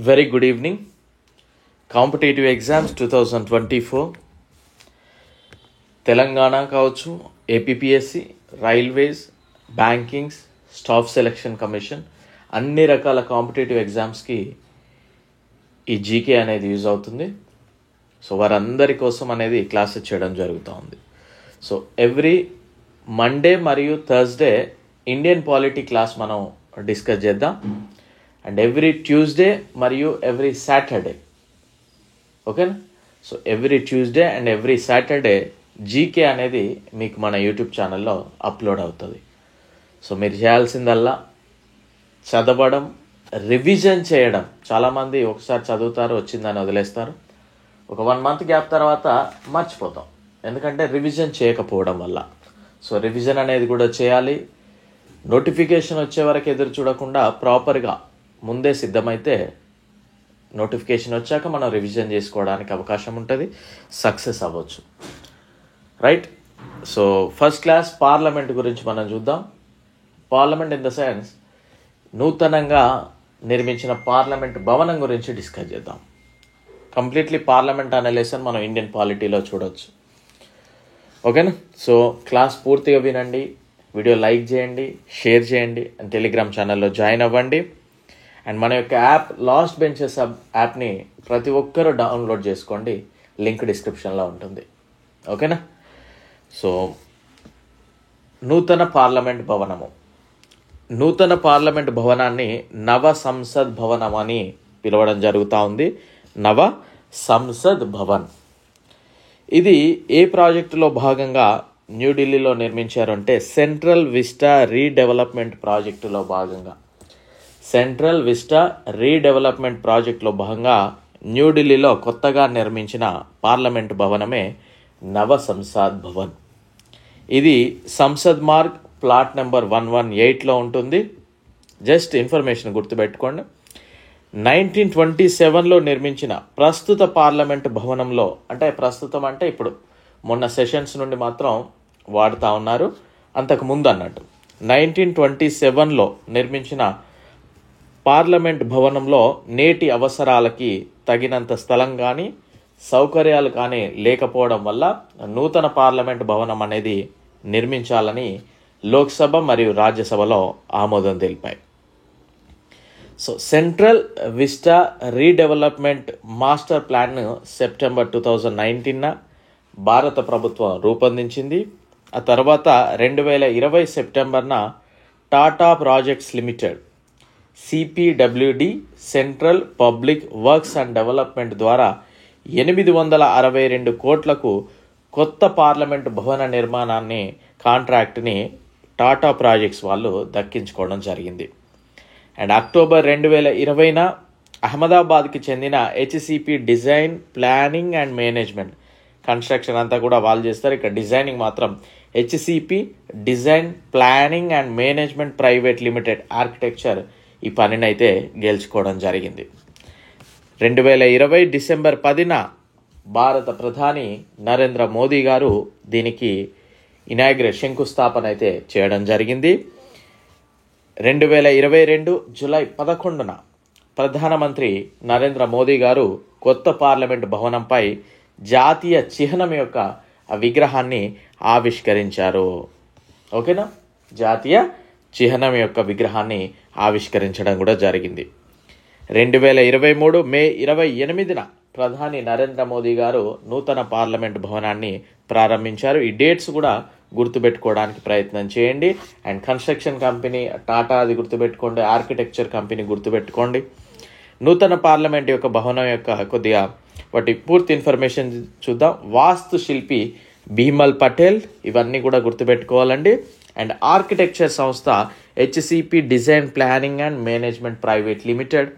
Very good evening. Competitive exams 2024 Telangana కావచ్చు, APPSC, railways, bankings, staff selection commission అన్ని రకాల competitive ఎగ్జామ్స్కి ఈ జీకే అనేది యూజ్ అవుతుంది. సో వారందరి కోసం అనేది క్లాసెస్ చేయడం జరుగుతూ ఉంది. సో ఎవ్రీ మండే మరియు థర్స్డే ఇండియన్ పాలిటీ క్లాస్ మనం డిస్కస్ చేద్దాం. అండ్ ఎవ్రీ ట్యూస్డే మరియు ఎవ్రీ సాటర్డే, ఓకేనా? So every Tuesday and every Saturday GK అనేది మీకు మన యూట్యూబ్ ఛానల్లో అప్లోడ్ అవుతుంది. సో మీరు చేయాల్సిందల్లా చదవడం, రివిజన్ చేయడం. చాలామంది ఒకసారి చదువుతారు, వచ్చిందని వదిలేస్తారు. ఒక 1 month గ్యాప్ తర్వాత మర్చిపోతాం, ఎందుకంటే రివిజన్ చేయకపోవడం వల్ల. సో రివిజన్ అనేది కూడా చేయాలి. నోటిఫికేషన్ వచ్చే వరకు ఎదురు చూడకుండా ప్రాపర్గా ముందే సిద్ధమైతే నోటిఫికేషన్ వచ్చాక మనం రివిజన్ చేసుకోవడానికి అవకాశం ఉంటుంది, సక్సెస్ అవ్వచ్చు. Right. So first class parliament గురించి మనం చూద్దాం. పార్లమెంట్ ఇన్ ద సెన్స్ నూతనంగా నిర్మించిన పార్లమెంట్ భవనం గురించి డిస్కస్ చేద్దాం. కంప్లీట్లీ పార్లమెంట్ అనే లెసన్ మనం ఇండియన్ పాలిటీలో చూడవచ్చు, ఓకేనా? సో క్లాస్ పూర్తిగా వినండి, వీడియో లైక్ చేయండి, షేర్ చేయండి, అండ్ టెలిగ్రామ్ ఛానల్లో జాయిన్ అవ్వండి. అండ్ మన యొక్క యాప్ లాస్ట్ బెంచెస్ యాప్ని ప్రతి ఒక్కరూ డౌన్లోడ్ చేసుకోండి, లింక్ డిస్క్రిప్షన్లో ఉంటుంది, ఓకేనా? సో నూతన పార్లమెంట్ భవనము, నూతన పార్లమెంట్ భవనాన్ని నవ సంసద్ భవనం అని పిలవడం జరుగుతూ ఉంది. నవ సంసద్ భవన్. ఇది ఏ ప్రాజెక్టులో భాగంగా న్యూఢిల్లీలో నిర్మించారు అంటే సెంట్రల్ విస్టా రీడెవలప్మెంట్ ప్రాజెక్టులో భాగంగా, సెంట్రల్ విస్టా రీడెవలప్మెంట్ ప్రాజెక్టులో భాగంగా న్యూఢిల్లీలో కొత్తగా నిర్మించిన పార్లమెంట్ భవనమే నవ సంసద్ భవన్. ఇది సంసద్ మార్గ్ ప్లాట్ నెంబర్ 118లో ఉంటుంది. జస్ట్ ఇన్ఫర్మేషన్ గుర్తుపెట్టుకోండి. 1927లో నిర్మించిన ప్రస్తుత పార్లమెంట్ భవనంలో, అంటే ప్రస్తుతం అంటే ఇప్పుడు మొన్న సెషన్స్ నుండి మాత్రం వాడుతూ ఉన్నారు, అంతకు ముందు అన్నట్టు 1927లో నిర్మించిన పార్లమెంట్ భవనంలో నేటి అవసరాలకి తగినంత స్థలం కానీ సౌకర్యాలు కానీ లేకపోవడం వల్ల నూతన పార్లమెంట్ భవనం అనేది నిర్మించాలని లోక్సభ మరియు రాజ్యసభలో ఆమోదం తెలిపాయి. సో సెంట్రల్ విస్టా రీడెవలప్మెంట్ మాస్టర్ ప్లాన్ను సెప్టెంబర్ 2019 భారత ప్రభుత్వం రూపొందించింది. ఆ తర్వాత 2020 సెప్టెంబర్న Tata projects limited CPWD central public works and development ద్వారా 862 కోట్లకు కొత్త పార్లమెంట్ భవన నిర్మాణాన్ని కాంట్రాక్ట్ని టాటా ప్రాజెక్ట్స్ వాళ్ళు దక్కించుకోవడం జరిగింది. అండ్ అక్టోబర్ 2020 అహ్మదాబాద్కి చెందిన HCP design planning and management, construction అంతా కూడా వాళ్ళు చేస్తారు, ఇక్కడ డిజైనింగ్ మాత్రం HCP design planning and management private limited architecture ఈ పనిని అయితే గెలుచుకోవడం జరిగింది. 2020 డిసెంబర్ 10న భారత ప్రధాని నరేంద్ర మోదీ గారు దీనికి శంకుస్థాపన అయితే చేయడం జరిగింది. 2022 జూలై 11న ప్రధానమంత్రి నరేంద్ర మోదీ గారు కొత్త పార్లమెంట్ భవనంపై జాతీయ చిహ్నం యొక్క విగ్రహాన్ని ఆవిష్కరించారు, ఓకేనా? జాతీయ చిహ్నం యొక్క విగ్రహాన్ని ఆవిష్కరించడం కూడా జరిగింది. 2023 మే 28న ప్రధాని నరేంద్ర మోదీ గారు నూతన పార్లమెంట్ భవనాన్ని ప్రారంభించారు. ఈ డేట్స్ కూడా గుర్తుపెట్టుకోవడానికి ప్రయత్నం చేయండి. అండ్ కన్స్ట్రక్షన్ కంపెనీ టాటా అది గుర్తుపెట్టుకోండి, ఆర్కిటెక్చర్ కంపెనీ గుర్తుపెట్టుకోండి. నూతన పార్లమెంట్ యొక్క భవనం యొక్క కొద్దిగా వాటి పూర్తి ఇన్ఫర్మేషన్ చూద్దాం. వాస్తు శిల్పి బిమల్ పటేల్, ఇవన్నీ కూడా గుర్తుపెట్టుకోవాలండి. అండ్ ఆర్కిటెక్చర్ సంస్థ HCP design planning and management private limited.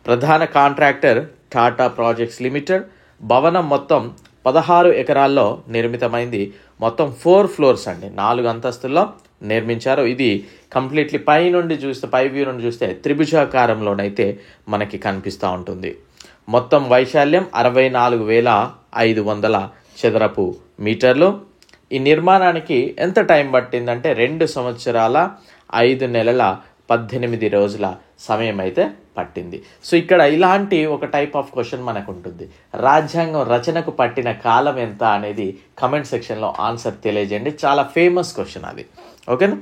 ప్రధాన కాంట్రాక్టర్ టాటా ప్రాజెక్ట్స్ లిమిటెడ్. భవనం మొత్తం 16 ఎకరాల్లో నిర్మితమైంది. మొత్తం 4 floors అండి, 4 అంతస్తుల్లో నిర్మించారు. ఇది కంప్లీట్లీ పై వ్యూ నుండి చూస్తే త్రిభుజాకారంలోనైతే మనకి కనిపిస్తూ ఉంటుంది. మొత్తం వైశాల్యం 64,500 చదరపు మీటర్లు. ఈ నిర్మాణానికి ఎంత టైం పట్టిందంటే 2 సంవత్సరాల 5 నెలల 18 రోజుల సమయం అయితే పట్టింది. సో ఇక్కడ ఇలాంటి ఒక టైప్ ఆఫ్ క్వశ్చన్ మనకు ఉంటుంది. రాజ్యాంగం రచనకు పట్టిన కాలం ఎంత అనేది కమెంట్ సెక్షన్లో ఆన్సర్ తెలియజేయండి. చాలా ఫేమస్ క్వశ్చన్ అది. ఓకేనా?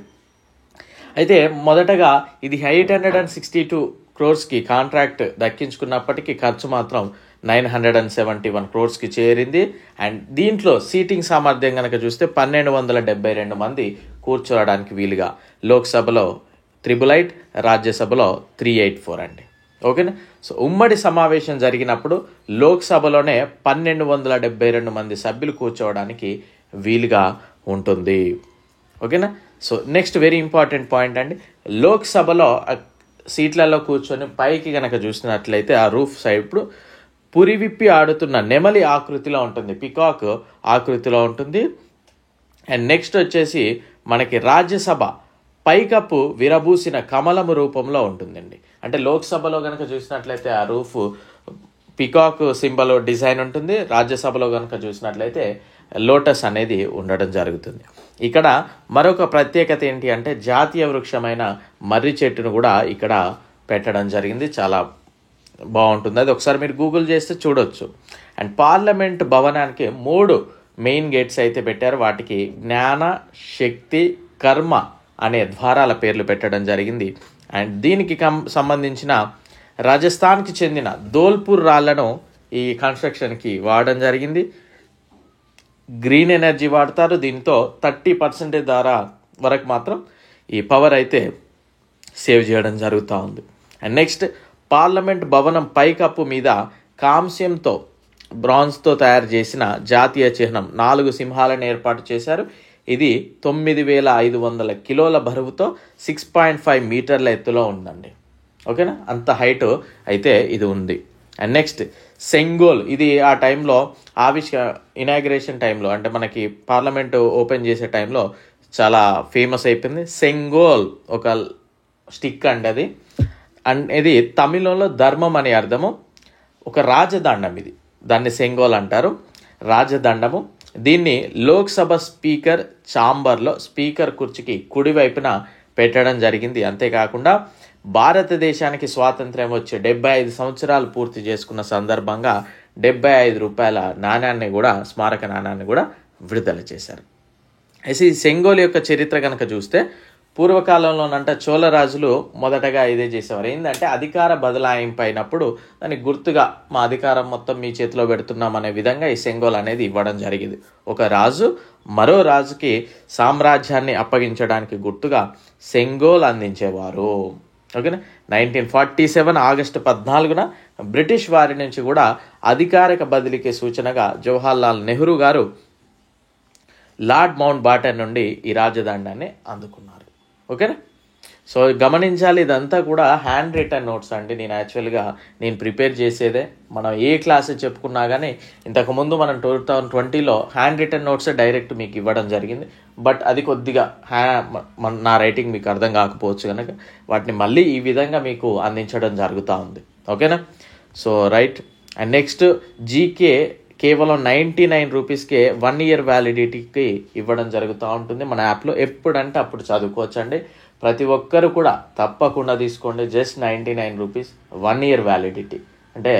అయితే మొదటగా ఇది 862 crores కాంట్రాక్ట్ దక్కించుకున్నప్పటికీ ఖర్చు మాత్రం 971 crores చేరింది. అండ్ దీంట్లో సీటింగ్ సామర్థ్యం కనుక చూస్తే 1272 మంది కూర్చోవడానికి వీలుగా, లోక్సభలో 888, రాజ్యసభలో 384 అండి. ఓకేనా? సో ఉమ్మడి సమావేశం జరిగినప్పుడు లోక్సభలోనే 1272 మంది సభ్యులు కూర్చోవడానికి వీలుగా ఉంటుంది. ఓకేనా? So next very important point అండి, లోక్సభలో సీట్లలో కూర్చొని పైకి కనుక చూసినట్లయితే ఆ రూఫ్ సైడ్ ఇప్పుడు పురివిప్పి ఆడుతున్న నెమలి ఆకృతిలో ఉంటుంది, పికాక్ ఆకృతిలో ఉంటుంది. అండ్ నెక్స్ట్ వచ్చేసి మనకి రాజ్యసభ పైకప్పు విరబూసిన కమలము రూపంలో ఉంటుందండి. అంటే లోక్సభలో కనుక చూసినట్లయితే ఆ రూఫ్ పికాక్ సింబల్ డిజైన్ ఉంటుంది, రాజ్యసభలో కనుక చూసినట్లయితే లోటస్ అనేది ఉండడం జరుగుతుంది. ఇక్కడ మరొక ప్రత్యేకత ఏంటి అంటే జాతీయ వృక్షమైన మర్రి చెట్టును కూడా ఇక్కడ పెట్టడం జరిగింది. చాలా బాగుంటుంది, అది ఒకసారి మీరు గూగుల్ చేస్తే చూడొచ్చు. అండ్ పార్లమెంట్ భవనానికి 3 మెయిన్ గేట్స్ అయితే పెట్టారు. వాటికి జ్ఞాన, శక్తి, కర్మ అనే ద్వారాల పేర్లు పెట్టడం జరిగింది. అండ్ దీనికి సంబంధించిన రాజస్థాన్కి చెందిన ధోల్పూర్ రాళ్లను ఈ కన్స్ట్రక్షన్కి వాడడం జరిగింది. గ్రీన్ ఎనర్జీ వాడతారు. దీంతో 30% ద్వారా వరకు మాత్రం ఈ పవర్ అయితే సేవ్ చేయడం జరుగుతూ ఉంది. అండ్ నెక్స్ట్ పార్లమెంట్ భవనం పైకప్పు మీద కాంస్యంతో బ్రాంజ్తో తయారు చేసిన జాతీయ చిహ్నం 4 సింహాలను ఏర్పాటు చేశారు. ఇది 9500 కిలోల బరువుతో 6.5 మీటర్ల ఎత్తులో ఉందండి. ఓకేనా? అంత హైట్ అయితే ఇది ఉంది. అండ్ నెక్స్ట్ సెంగోల్, ఇది ఆ టైంలో ఇనాగ్రేషన్ టైంలో అంటే మనకి పార్లమెంటు ఓపెన్ చేసే టైంలో చాలా ఫేమస్ అయిపోయింది. సెంగోల్ ఒక స్టిక్ అండి అది. అండ్ ఇది తమిళంలో ధర్మం అని అర్థము. ఒక రాజదండం ఇది, దాన్ని సెంగోల్ అంటారు, రాజదండము. దీన్ని లోక్సభ స్పీకర్ ఛాంబర్లో స్పీకర్ కుర్చీకి కుడివైపున పెట్టడం జరిగింది. అంతేకాకుండా భారతదేశానికి స్వాతంత్ర్యం వచ్చి 75 సంవత్సరాలు పూర్తి చేసుకున్న సందర్భంగా 75 రూపాయల నాణ్యాన్ని కూడా, స్మారక నాణ్యాన్ని కూడా విడుదల చేశారు. అయితే ఈ సెంగోల్ యొక్క చరిత్ర కనుక చూస్తే పూర్వకాలంలోనంట చోళ రాజులు మొదటగా ఇదే చేసేవారు. ఏంటంటే అధికార బదలాయింపు అయినప్పుడు దానికి గుర్తుగా మా అధికారం మొత్తం మీ చేతిలో పెడుతున్నాం అనే విధంగా ఈ సెంగోల్ అనేది ఇవ్వడం జరిగింది. ఒక రాజు మరో రాజుకి సామ్రాజ్యాన్ని అప్పగించడానికి గుర్తుగా సెంగోల్ అందించేవారు. ఓకేనా? 1947 ఆగస్టు 14న బ్రిటిష్ వారి నుంచి కూడా అధికారిక బదిలీకి సూచనగా జవహర్లాల్ నెహ్రూ గారు లార్డ్ మౌంట్ బాటన్ నుండి ఈ రాజదండాన్ని అందుకున్నారు. ఓకేనా? సో గమనించాలి, ఇదంతా కూడా హ్యాండ్ రిటన్ నోట్స్ అండి. నేను ప్రిపేర్ చేసేదే. మనం ఏ క్లాస్ చెప్పుకున్నా కానీ ఇంతకుముందు మనం 2020లో హ్యాండ్ రిటన్ నోట్స్ డైరెక్ట్ మీకు ఇవ్వడం జరిగింది. బట్ అది కొద్దిగా నా రైటింగ్ మీకు అర్థం కాకపోవచ్చు కనుక వాటిని మళ్ళీ ఈ విధంగా మీకు అందించడం జరుగుతూ ఉంది. ఓకేనా? So right. And next GK కేవలం 99 రూపీస్కే 1 year వ్యాలిడిటీకి ఇవ్వడం జరుగుతూ ఉంటుంది మన యాప్లో. ఎప్పుడంటే అప్పుడు చదువుకోవచ్చండి. ప్రతి ఒక్కరు కూడా తప్పకుండా తీసుకోండి. జస్ట్ 99 రూపీస్ 1 year వ్యాలిడిటీ, అంటే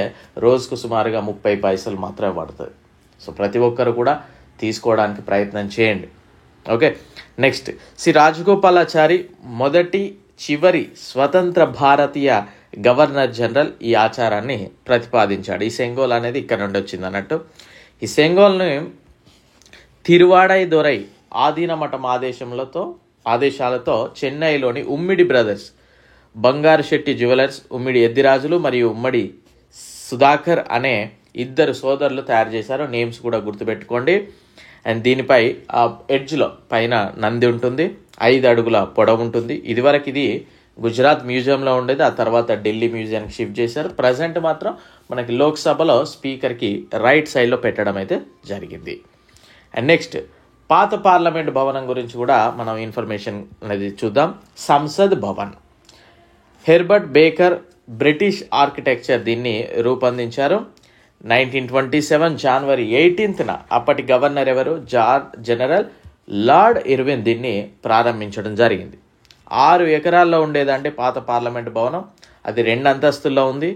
రోజుకు సుమారుగా 30 పైసలు మాత్రమే పడుతుంది. సో ప్రతి ఒక్కరు కూడా తీసుకోవడానికి ప్రయత్నం చేయండి. ఓకే. నెక్స్ట్ శ్రీ రాజగోపాలాచారి మొదటి చివరి స్వతంత్ర భారతీయ గవర్నర్ జనరల్ ఈ ఆచారాన్ని ప్రతిపాదించాడు. ఈ సెంగోల్ అనేది ఇక్కడ నుండి వచ్చింది అన్నట్టు. ఈ సెంగోల్ని తిరువాడై దొరై ఆధీన మఠం ఆదేశాలతో చెన్నైలోని ఉమ్మిడి బ్రదర్స్, బంగారు శెట్టి జ్యువెలర్స్, ఉమ్మిడి ఎద్దిరాజులు మరియు ఉమ్మడి సుధాకర్ అనే 2 సోదరులు తయారు చేశారు. నేమ్స్ కూడా గుర్తుపెట్టుకోండి. అండ్ దీనిపై ఆ ఎడ్జ్లో పైన నంది ఉంటుంది, 5 అడుగుల పొడవు ఉంటుంది. ఇదివరకు ఇది గుజరాత్ మ్యూజియంలో ఉండేది, ఆ తర్వాత ఢిల్లీ మ్యూజియంకి షిఫ్ట్ చేశారు. ప్రజెంట్ మాత్రం మనకి లోక్సభలో స్పీకర్కి రైట్ సైడ్లో పెట్టడం అయితే జరిగింది. అండ్ నెక్స్ట్ పాత పార్లమెంట్ భవనం గురించి కూడా మనం ఇన్ఫర్మేషన్ అనేది చూద్దాం. Sansad Bhavan, Herbert Baker British architecture దీన్ని రూపొందించారు. 1927 జనవరి 18న అప్పటి గవర్నర్ ఎవరు, జనరల్ లార్డ్ ఇర్విన్ దీన్ని ప్రారంభించడం జరిగింది. 6 ఎకరాల్లో ఉండేదంటే పాత పార్లమెంట్ భవనం. అది 2 అంతస్తుల్లో ఉంది.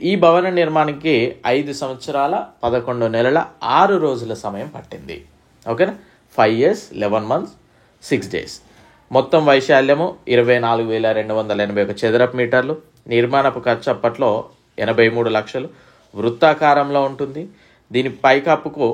ఈ భవన నిర్మాణానికి 5 సంవత్సరాల 11 నెలల 6 రోజుల సమయం పట్టింది. ఓకేనా, 5 years 11 months 6 days. మొత్తం వైశాల్యము 24,281 చదరపు మీటర్లు. నిర్మాణపు ఖర్చు అప్పట్లో 83 లక్షలు. వృత్తాకారంలో ఉంటుంది. దీని పైకప్పుకు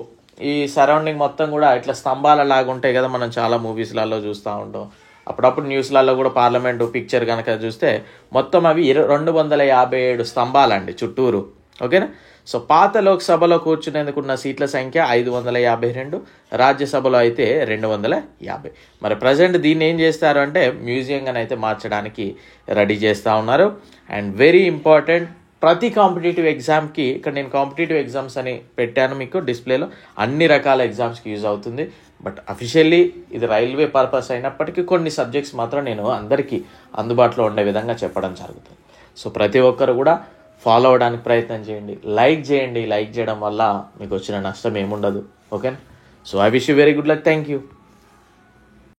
ఈ సరౌండింగ్ మొత్తం కూడా ఇట్లా స్తంభాల లాగా ఉంటాయి కదా, మనం చాలా మూవీస్లలో చూస్తూ ఉంటాం. అప్పుడప్పుడు న్యూస్లలో కూడా పార్లమెంటు పిక్చర్ కనుక చూస్తే మొత్తం అవి 257 స్తంభాలండి చుట్టూరు. ఓకేనా. సో పాత లోక్సభలో కూర్చునేందుకున్న సీట్ల సంఖ్య 552, రాజ్యసభలో అయితే 250. మరి ప్రజెంట్ దీన్ని ఏం చేస్తారు అంటే మ్యూజియంగా అయితే మార్చడానికి రెడీ చేస్తూ ఉన్నారు. అండ్ వెరీ ఇంపార్టెంట్, ప్రతి కాంపిటేటివ్ ఎగ్జామ్కి ఇక్కడ నేను కాంపిటేటివ్ ఎగ్జామ్స్ అని పెట్టాను మీకు డిస్ప్లేలో, అన్ని రకాల ఎగ్జామ్స్కి యూజ్ అవుతుంది. బట్ అఫీషియల్లీ ఇది రైల్వే పర్పస్ అయినప్పటికీ కొన్ని సబ్జెక్ట్స్ మాత్రం నేను అందరికీ అందుబాటులో ఉండే విధంగా చెప్పడం జరుగుతుంది. సో ప్రతి ఒక్కరు కూడా ఫాలో అవ్వడానికి ప్రయత్నం చేయండి, లైక్ చేయండి. లైక్ చేయడం వల్ల మీకు వచ్చిన నష్టం ఏముండదు. ఓకేనా. So I wish you very good luck. Thank you.